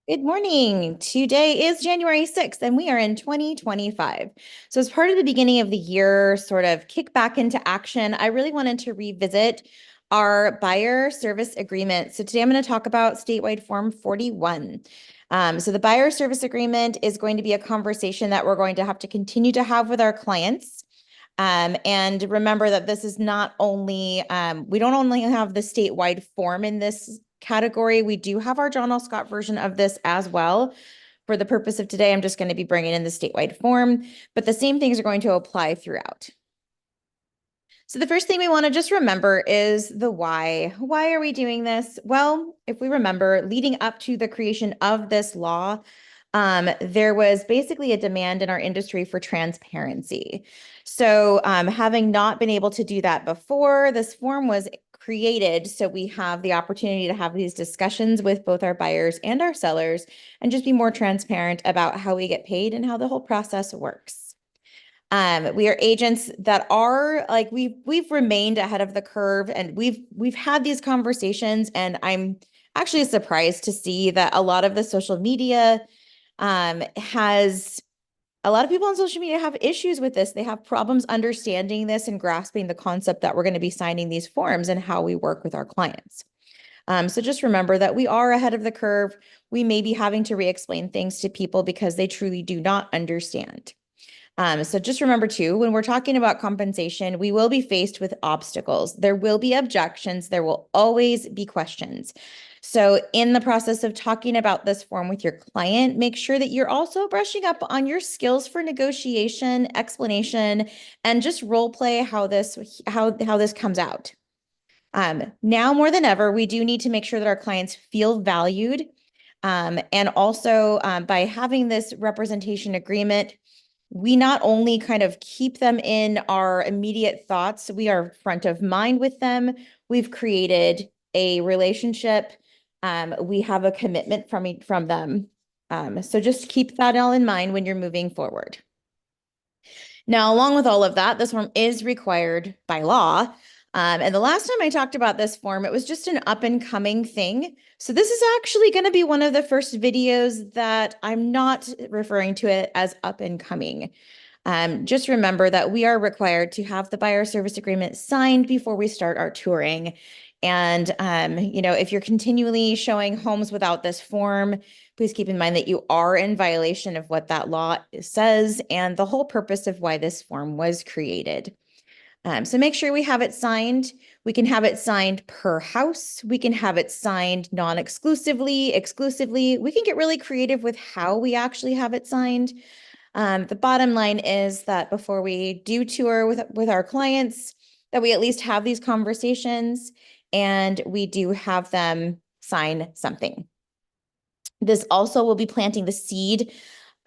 Good morning. Today is January 6th, and we are in 2025. So, as part of the beginning of the year, sort of kick back into action, I really wanted to revisit our buyer service agreement. So, today I'm going to talk about statewide Form 41. So, the buyer service agreement is going to be a conversation that we're going to have to continue to have with our clients. And remember that this is not only, we don't only have the statewide form in this category, we do have our John L. Scott version of this as well. For the purpose of today, I'm just going to be bringing in the statewide form, but the same things are going to apply throughout. So the first thing we want to just remember is the why. Why are we doing this? Well, if we remember, leading up to the creation of this law, there was basically a demand in our industry for transparency. So having not been able to do that before, this form was created so we have the opportunity to have these discussions with both our buyers and our sellers and just be more transparent about how we get paid and how the whole process works. We are agents that are like we've remained ahead of the curve, and we've had these conversations, and I'm actually surprised to see that a lot of the social media has a lot of people on social media have issues with this. They have problems understanding this and grasping the concept that we're going to be signing these forms and how we work with our clients. So just remember that we are ahead of the curve. We may be having to re-explain things to people because they truly do not understand. So just remember too, when we're talking about compensation, we will be faced with obstacles. There will be objections. There will always be questions. So in the process of talking about this form with your client, make sure that you're also brushing up on your skills for negotiation, explanation, and just role play how this comes out. Now more than ever, we do need to make sure that our clients feel valued. And also by having this representation agreement, we not only kind of keep them in our immediate thoughts, we are front of mind with them. We've created a relationship. We have a commitment from them. So just keep that all in mind when you're moving forward. Now, along with all of that, this form is required by law. And the last time I talked about this form, it was just an up and coming thing. So this is actually going to be one of the first videos that I'm not referring to it as up and coming. Just remember that we are required to have the buyer service agreement signed before we start our touring. And, if you're continually showing homes without this form, please keep in mind that you are in violation of what that law says and the whole purpose of why this form was created. So make sure we have it signed. We can have it signed per house. We can have it signed non-exclusively, exclusively. We can get really creative with how we actually have it signed. The bottom line is that before we do tour with our clients, that we at least have these conversations and we do have them sign something. This also will be planting the seed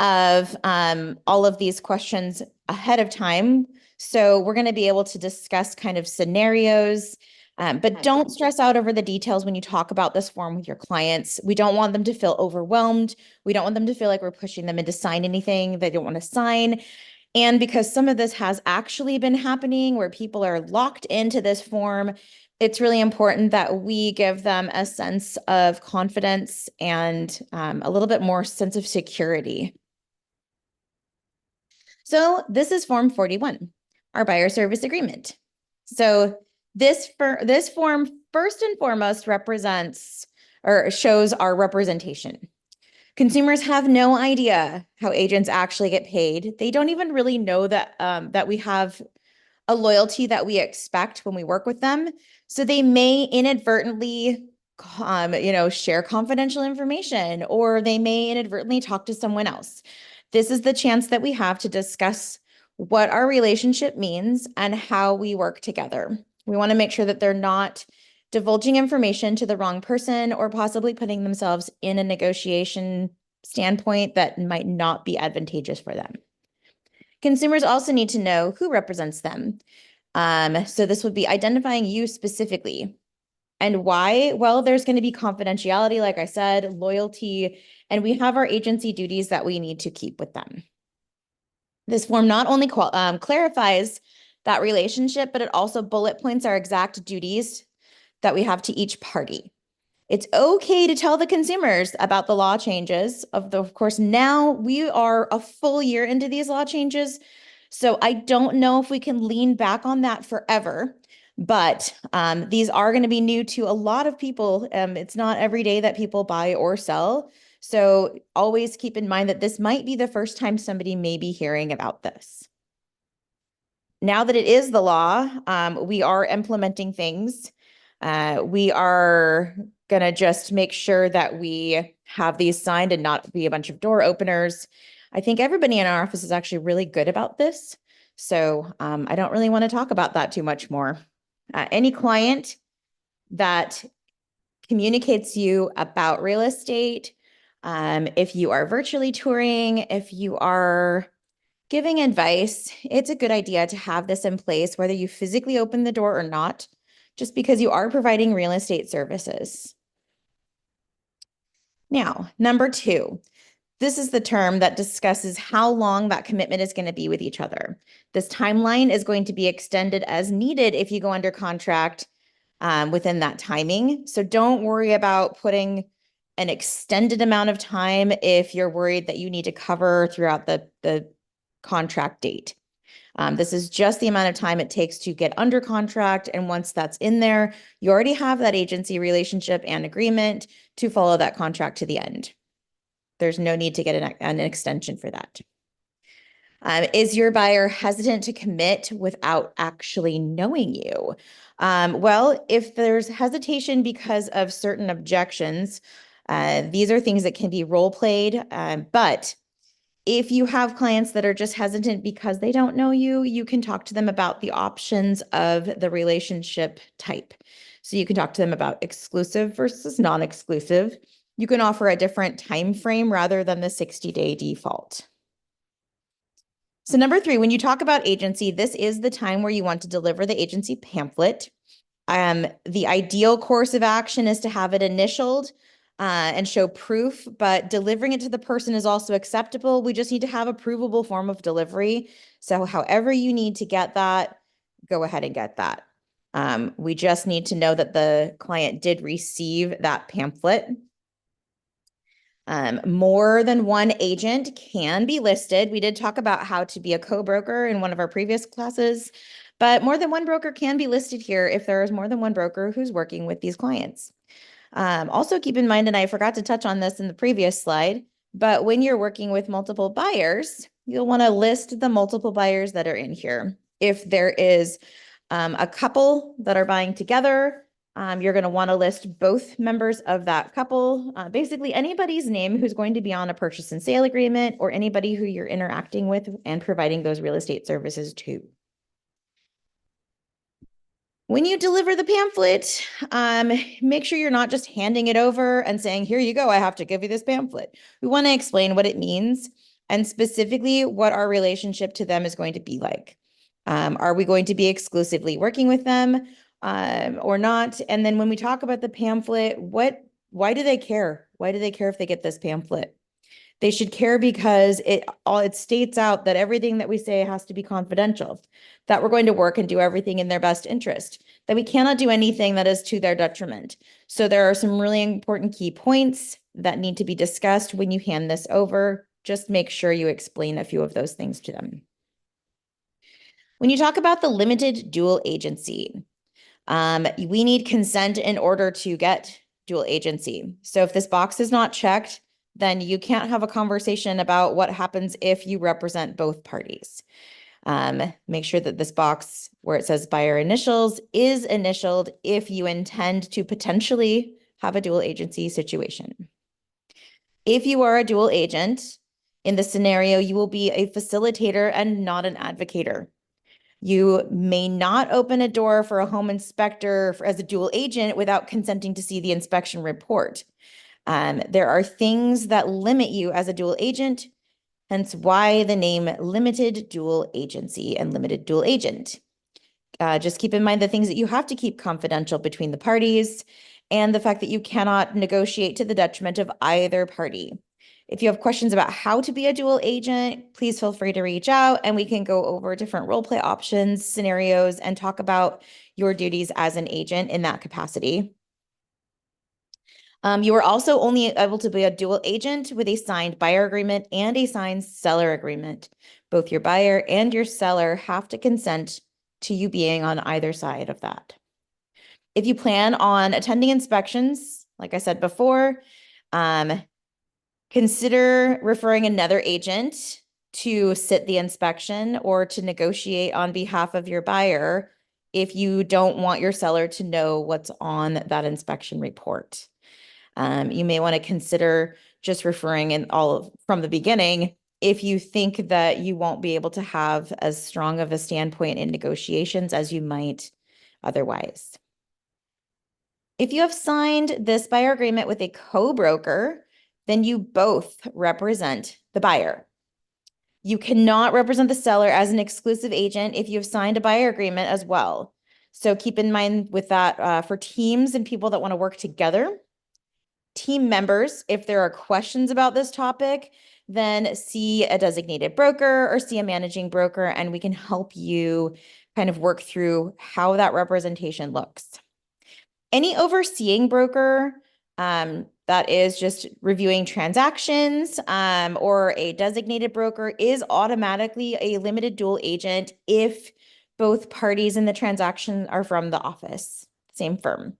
of all of these questions ahead of time. So we're going to be able to discuss kind of scenarios, but don't stress out over the details when you talk about this form with your clients. We don't want them to feel overwhelmed. We don't want them to feel like we're pushing them into sign anything they don't want to sign. And because some of this has actually been happening where people are locked into this form, it's really important that we give them a sense of confidence and a little bit more sense of security. So this is Form 41, our buyer service agreement. So this form first and foremost represents or shows our representation. Consumers have no idea how agents actually get paid. They don't even really know that that we have a loyalty that we expect when we work with them. So they may inadvertently share confidential information, or they may inadvertently talk to someone else. This is the chance that we have to discuss what our relationship means and how we work together. We want to make sure that they're not divulging information to the wrong person or possibly putting themselves in a negotiation standpoint that might not be advantageous for them. Consumers also need to know who represents them. So this would be identifying you specifically. And why? Well, there's going to be confidentiality, like I said, loyalty, and we have our agency duties that we need to keep with them. This form not only clarifies that relationship, but it also bullet points our exact duties that we have to each party. It's okay to tell the consumers about the law changes. Of course, now we are a full year into these law changes. So I don't know if we can lean back on that forever, but these are going to be new to a lot of people. It's not every day that people buy or sell. So always keep in mind that this might be the first time somebody may be hearing about this. Now that it is the law, we are implementing things. We are going to just make sure that we have these signed and not be a bunch of door openers. I think everybody in our office is actually really good about this. So I don't really want to talk about that too much more. Any client that communicates you about real estate, if you are virtually touring, if you are giving advice, it's a good idea to have this in place, whether you physically open the door or not, just because you are providing real estate services. Now, number 2, this is the term that discusses how long that commitment is going to be with each other. This timeline is going to be extended as needed if you go under contract within that timing. So don't worry about putting an extended amount of time if you're worried that you need to cover throughout the contract date. This is just the amount of time it takes to get under contract. And once that's in there, you already have that agency relationship and agreement to follow that contract to the end. There's no need to get an extension for that. Is your buyer hesitant to commit without actually knowing you? Well, if there's hesitation because of certain objections, these are things that can be role played, but if you have clients that are just hesitant because they don't know you, you can talk to them about the options of the relationship type. So you can talk to them about exclusive versus non-exclusive. You can offer a different time frame rather than the 60-day default. So number 3, when you talk about agency, this is the time where you want to deliver the agency pamphlet. The ideal course of action is to have it initialed and show proof, but delivering it to the person is also acceptable. We just need to have a provable form of delivery. So however you need to get that, go ahead and get that. We just need to know that the client did receive that pamphlet. More than one agent can be listed. We did talk about how to be a co-broker in one of our previous classes, but more than one broker can be listed here if there is more than one broker who's working with these clients. Also keep in mind, and I forgot to touch on this in the previous slide, but when you're working with multiple buyers, you'll want to list the multiple buyers that are in here. If there is a couple that are buying together, you're going to want to list both members of that couple, basically anybody's name who's going to be on a purchase and sale agreement or anybody who you're interacting with and providing those real estate services to. When you deliver the pamphlet, make sure you're not just handing it over and saying, here you go, I have to give you this pamphlet. We want to explain what it means and specifically what our relationship to them is going to be like. Are we going to be exclusively working with them or not? And then when we talk about the pamphlet, why do they care? Why do they care if they get this pamphlet? They should care because it states out that everything that we say has to be confidential, that we're going to work and do everything in their best interest, that we cannot do anything that is to their detriment. So there are some really important key points that need to be discussed when you hand this over. Just make sure you explain a few of those things to them. When you talk about the limited dual agency, we need consent in order to get dual agency. So if this box is not checked, then you can't have a conversation about what happens if you represent both parties. Make sure that this box where it says buyer initials is initialed if you intend to potentially have a dual agency situation. If you are a dual agent, in this scenario, you will be a facilitator and not an advocator. You may not open a door for a home inspector as a dual agent without consenting to see the inspection report. There are things that limit you as a dual agent, hence why the name limited dual agency and limited dual agent. Just keep in mind the things that you have to keep confidential between the parties and the fact that you cannot negotiate to the detriment of either party. If you have questions about how to be a dual agent, please feel free to reach out and we can go over different role play options, scenarios, and talk about your duties as an agent in that capacity. You are also only able to be a dual agent with a signed buyer agreement and a signed seller agreement. Both your buyer and your seller have to consent to you being on either side of that. If you plan on attending inspections, like I said before, consider referring another agent to sit the inspection or to negotiate on behalf of your buyer if you don't want your seller to know what's on that inspection report. You may want to consider just referring in from the beginning if you think that you won't be able to have as strong of a standpoint in negotiations as you might otherwise. If you have signed this buyer agreement with a co-broker, then you both represent the buyer. You cannot represent the seller as an exclusive agent if you have signed a buyer agreement as well. So keep in mind with that for teams and people that want to work together. Team members, if there are questions about this topic, then see a designated broker or see a managing broker, and we can help you kind of work through how that representation looks. Any overseeing broker that is just reviewing transactions or a designated broker is automatically a limited dual agent if both parties in the transaction are from the office, same firm.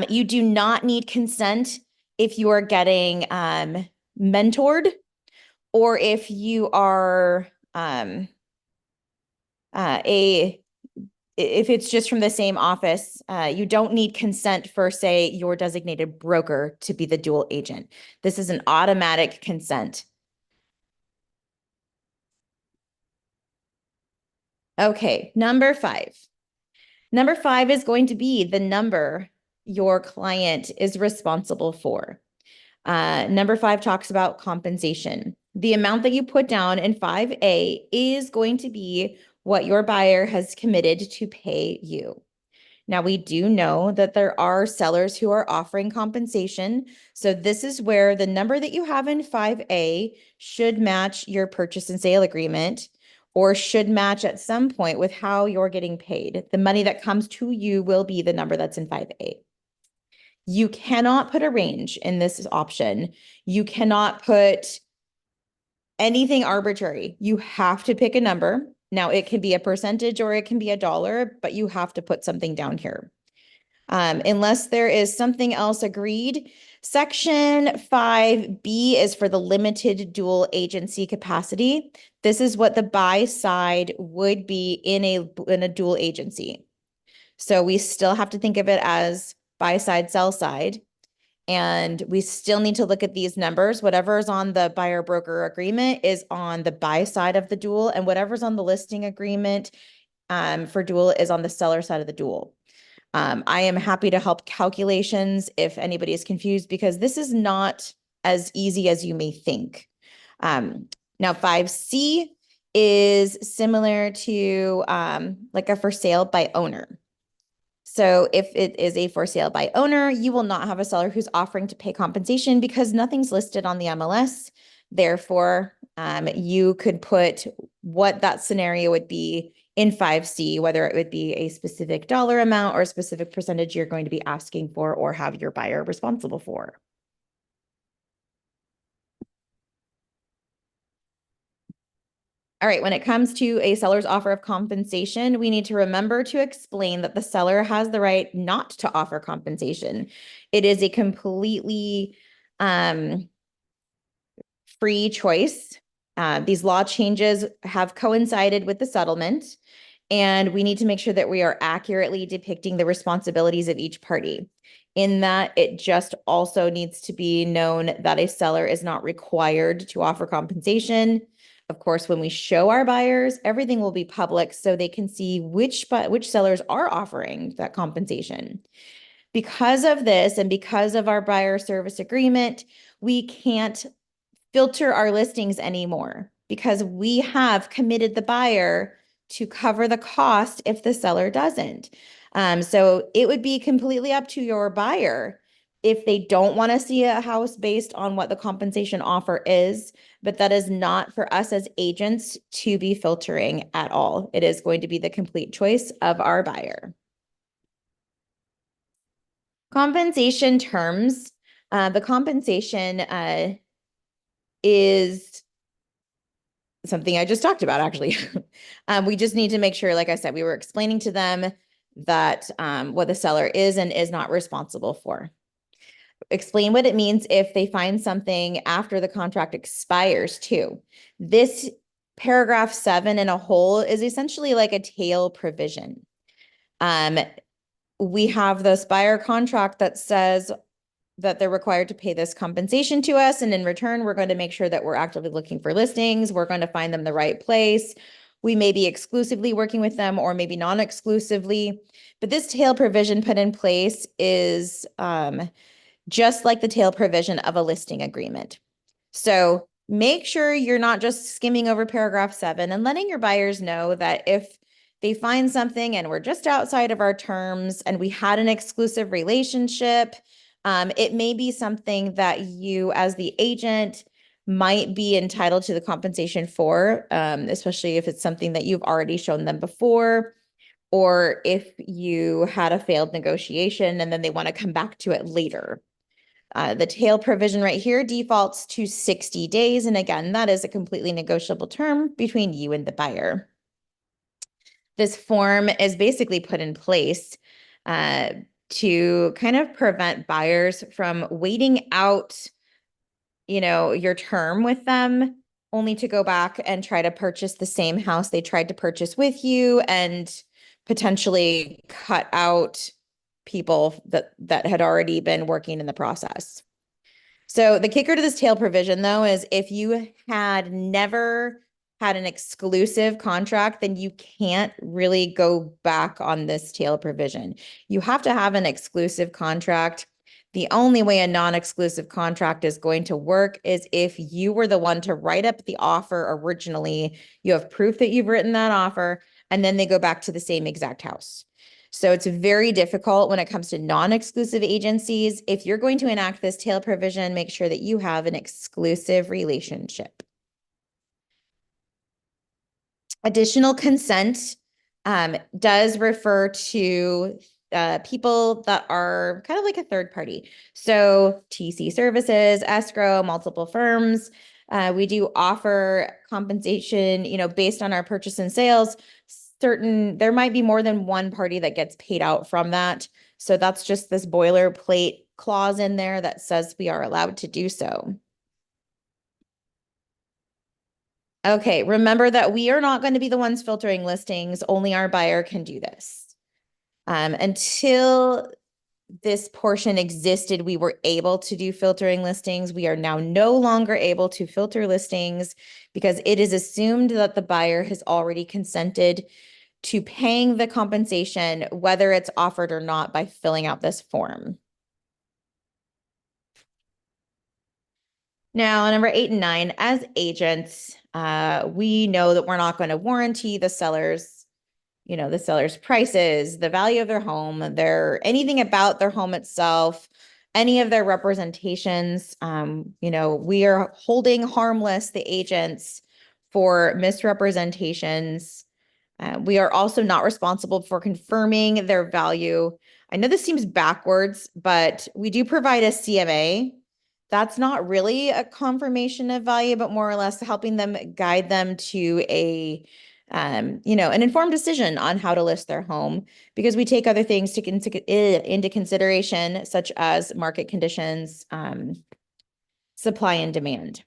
You do not need consent if you are getting mentored or if you are if it's just from the same office, you don't need consent for, say, your designated broker to be the dual agent. This is an automatic consent. Okay, number 5. Number 5 is going to be the number your client is responsible for. Number 5 talks about compensation. The amount that you put down in 5A is going to be what your buyer has committed to pay you. Now, we do know that there are sellers who are offering compensation. So this is where the number that you have in 5A should match your purchase and sale agreement or should match at some point with how you're getting paid. The money that comes to you will be the number that's in 5A. You cannot put a range in this option. You cannot put anything arbitrary. You have to pick a number. Now, it can be a percentage or it can be a dollar, but you have to put something down here. Unless there is something else agreed. Section 5B is for the limited dual agency capacity. This is what the buy side would be in a dual agency. So we still have to think of it as buy side, sell side. And we still need to look at these numbers. Whatever is on the buyer broker agreement is on the buy side of the dual, and whatever's on the listing agreement for dual is on the seller side of the dual. I am happy to help calculations if anybody is confused, because this is not as easy as you may think. Now 5C is similar to like a for sale by owner. So if it is a for sale by owner, you will not have a seller who's offering to pay compensation because nothing's listed on the MLS. Therefore, you could put what that scenario would be in 5C, whether it would be a specific dollar amount or a specific percentage you're going to be asking for or have your buyer responsible for. All right, when it comes to a seller's offer of compensation, we need to remember to explain that the seller has the right not to offer compensation. It is a completely free choice. These law changes have coincided with the settlement, and we need to make sure that we are accurately depicting the responsibilities of each party. In that, it just also needs to be known that a seller is not required to offer compensation. Of course, when we show our buyers, everything will be public so they can see which sellers are offering that compensation. Because of this and because of our buyer service agreement, we can't filter our listings anymore because we have committed the buyer to cover the cost if the seller doesn't. So it would be completely up to your buyer if they don't want to see a house based on what the compensation offer is, but that is not for us as agents to be filtering at all. It is going to be the complete choice of our buyer. Compensation terms. The compensation is something I just talked about, actually. We just need to make sure, like I said, we were explaining to them that what the seller is and is not responsible for. Explain what it means if they find something after the contract expires too. This paragraph 7 in a whole is essentially like a tail provision. We have this buyer contract that says that they're required to pay this compensation to us. And in return, we're going to make sure that we're actively looking for listings. We're going to find them the right place. We may be exclusively working with them or maybe non-exclusively. But this tail provision put in place is just like the tail provision of a listing agreement. So make sure you're not just skimming over paragraph 7 and letting your buyers know that if they find something and we're just outside of our terms and we had an exclusive relationship, it may be something that you as the agent might be entitled to the compensation for, especially if it's something that you've already shown them before, or if you had a failed negotiation and then they want to come back to it later. The tail provision right here defaults to 60 days. And again, that is a completely negotiable term between you and the buyer. This form is basically put in place to kind of prevent buyers from waiting out, your term with them, only to go back and try to purchase the same house they tried to purchase with you and potentially cut out people that had already been working in the process. So the kicker to this tail provision, though, is if you had never had an exclusive contract, then you can't really go back on this tail provision. You have to have an exclusive contract. The only way a non-exclusive contract is going to work is if you were the one to write up the offer originally, you have proof that you've written that offer, and then they go back to the same exact house. So it's very difficult when it comes to non-exclusive agencies. If you're going to enact this tail provision, make sure that you have an exclusive relationship. Additional consent does refer to people that are kind of like a third party. So TC services, escrow, multiple firms. We do offer compensation, based on our purchase and sales. There might be more than one party that gets paid out from that. So that's just this boilerplate clause in there that says we are allowed to do so. Okay, remember that we are not going to be the ones filtering listings. Only our buyer can do this. Until this portion existed, we were able to do filtering listings. We are now no longer able to filter listings because it is assumed that the buyer has already consented to paying the compensation, whether it's offered or not, by filling out this form. Now, number 8 and 9, as agents, we know that we're not going to warranty the seller's prices, the value of their home, anything about their home itself, any of their representations. We are holding harmless the agents for misrepresentations. We are also not responsible for confirming their value. I know this seems backwards, but we do provide a CMA. That's not really a confirmation of value, but more or less helping them guide them to an informed decision on how to list their home, because we take other things into consideration, such as market conditions, supply and demand.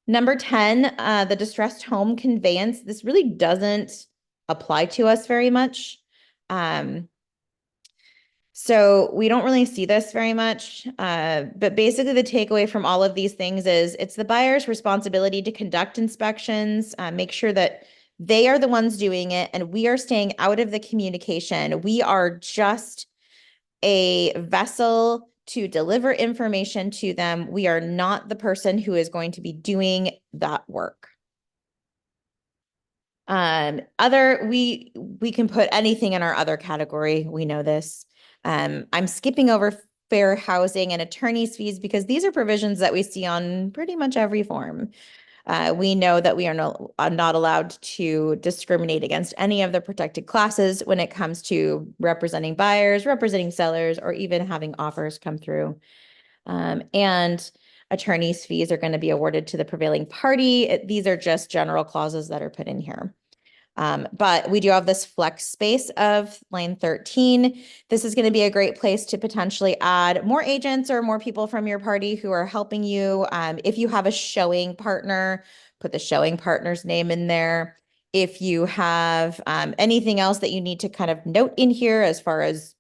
Number 10, the distressed home conveyance. This really doesn't apply to us very much. So we don't really see this very much, but basically the takeaway from all of these things is it's the buyer's responsibility to conduct inspections, make sure that they are the ones doing it, and we are staying out of the communication. We are just a vessel to deliver information to them. We are not the person who is going to be doing that work. We can put anything in our other category. We know this. I'm skipping over fair housing and attorney's fees because these are provisions that we see on pretty much every form. We know that we are not allowed to discriminate against any of the protected classes when it comes to representing buyers, representing sellers, or even having offers come through. And attorney's fees are going to be awarded to the prevailing party. These are just general clauses that are put in here. But we do have this flex space of line 13. This is going to be a great place to potentially add more agents or more people from your party who are helping you. If you have a showing partner, put the showing partner's name in there. If you have anything else that you need to kind of note in here as far as,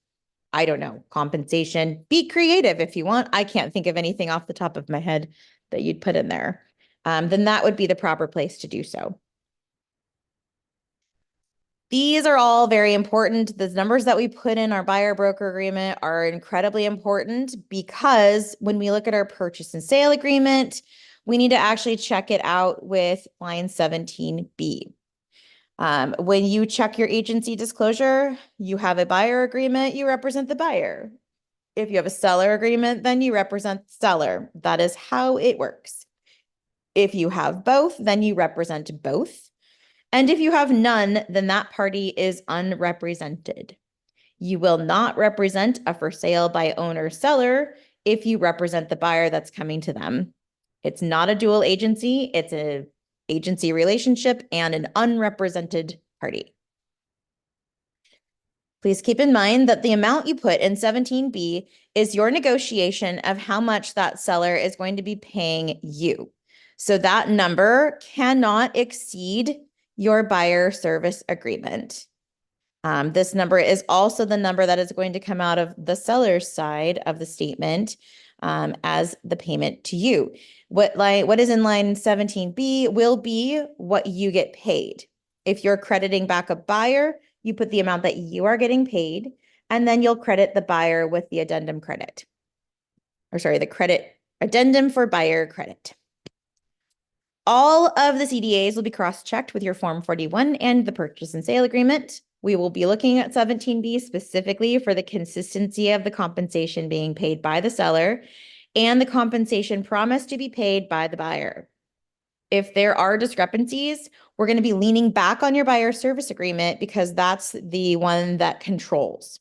I don't know, compensation, be creative if you want. I can't think of anything off the top of my head that you'd put in there. Then that would be the proper place to do so. These are all very important. The numbers that we put in our buyer broker agreement are incredibly important because when we look at our purchase and sale agreement, we need to actually check it out with line 17B. When you check your agency disclosure, you have a buyer agreement, you represent the buyer. If you have a seller agreement, then you represent the seller. That is how it works. If you have both, then you represent both. And if you have none, then that party is unrepresented. You will not represent a for sale by owner seller if you represent the buyer that's coming to them. It's not a dual agency, it's an agency relationship and an unrepresented party. Please keep in mind that the amount you put in 17B is your negotiation of how much that seller is going to be paying you. So that number cannot exceed your buyer service agreement. This number is also the number that is going to come out of the seller's side of the statement as the payment to you. What is in line 17B will be what you get paid. If you're crediting back a buyer, you put the amount that you are getting paid, and then you'll credit the buyer with the addendum credit. Or sorry, the credit addendum for buyer credit. All of the CDAs will be cross-checked with your Form 41 and the purchase and sale agreement. We will be looking at 17B specifically for the consistency of the compensation being paid by the seller and the compensation promised to be paid by the buyer. If there are discrepancies, we're going to be leaning back on your buyer service agreement because that's the one that controls.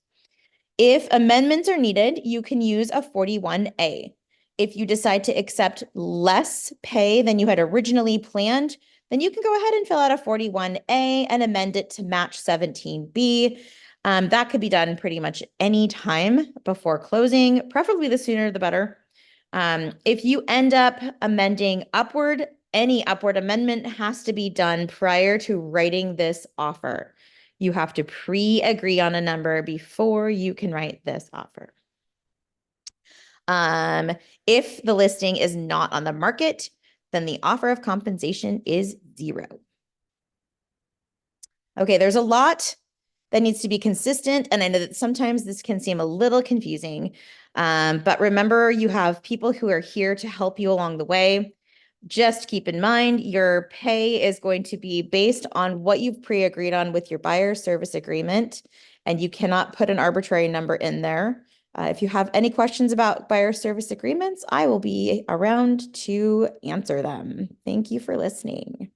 If amendments are needed, you can use a 41A. If you decide to accept less pay than you had originally planned, then you can go ahead and fill out a 41A and amend it to match 17B. That could be done pretty much any time before closing, preferably the sooner the better. If you end up amending upward, any upward amendment has to be done prior to writing this offer. You have to pre-agree on a number before you can write this offer. If the listing is not on the market, then the offer of compensation is 0. Okay, there's a lot that needs to be consistent, and I know that sometimes this can seem a little confusing, but remember, you have people who are here to help you along the way. Just keep in mind, your pay is going to be based on what you've pre-agreed on with your buyer service agreement, and you cannot put an arbitrary number in there. If you have any questions about buyer service agreements, I will be around to answer them. Thank you for listening.